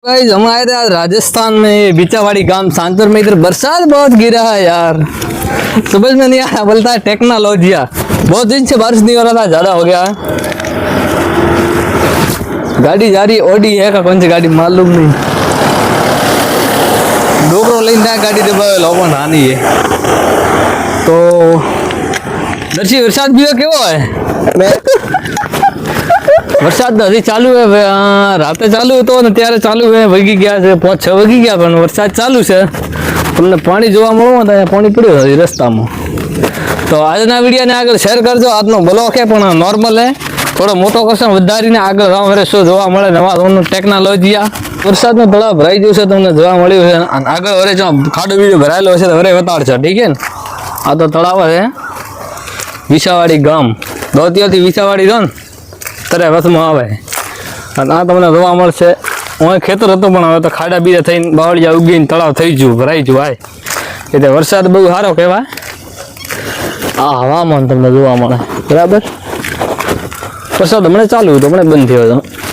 Guys हम आए थे आज राजस्थान में ये बीचावाड़ी गांव सांचौर में। इधर बरसात बहुत गिरा है यार, समझ में नहीं आया। बोलता है टेक्नोलॉजिया, बहुत दिन से बारिश नहीं हो रहा था, ज्यादा हो गया है। गाड़ी जा रही ओडी है का कौन सी गाड़ी मालूम नहीं। डोकरो लઈને गाड़ी दबावेલો પણ નાની है। तो दर्शी वरसाद भी केवो है? वरसाद तो हજી चालू है, राते चालू હતો ને ત્યારે ચાલુ है, વગી ગયા છે 5-6 વગી ગયા, પણ વરસાદ ચાલુ છે। તમને પાણી જોવા મળવું તો અહીંયા પાણી પડ્યું છે રસ્તામાં। તો આજના વિડીયોને આગળ શેર કરજો। આજનો બ્લોગ છે પણ નોર્મલ છે, થોડો મોટો કરશો વધારીને આગળ રામ શું જોવા મળે નવા ધોરણનું ટેકનોલોજીયા। વરસાદનો તળાવ ભરાઈ ગયું છે, તમને જોવા મળ્યું છે। અને આગળ વરે જો ખાડો બીજો ભરાયેલો છે તો વરે બતાડશે, ઠીક છે ને। આ તો તળાવ છે વિસાવાડી ગામ, દોતિયાથી વિસાવાડી જો ને ત્યારે વસમાં આવે। અને આ તમને જોવા મળશે હું ખેતર હતો પણ હવે તો ખાડા બીજા થઈને બાવળિયા ઉગીને તળાવ થઈ ગયું, ભરાઈ ગયું ભાઈ। એટલે વરસાદ બહુ સારો કહેવાય। આ હવામાન તમને જોવા મળે બરાબર। વરસાદ હમણાં ચાલુ હતો, હમણાં બંધ થયો હતો।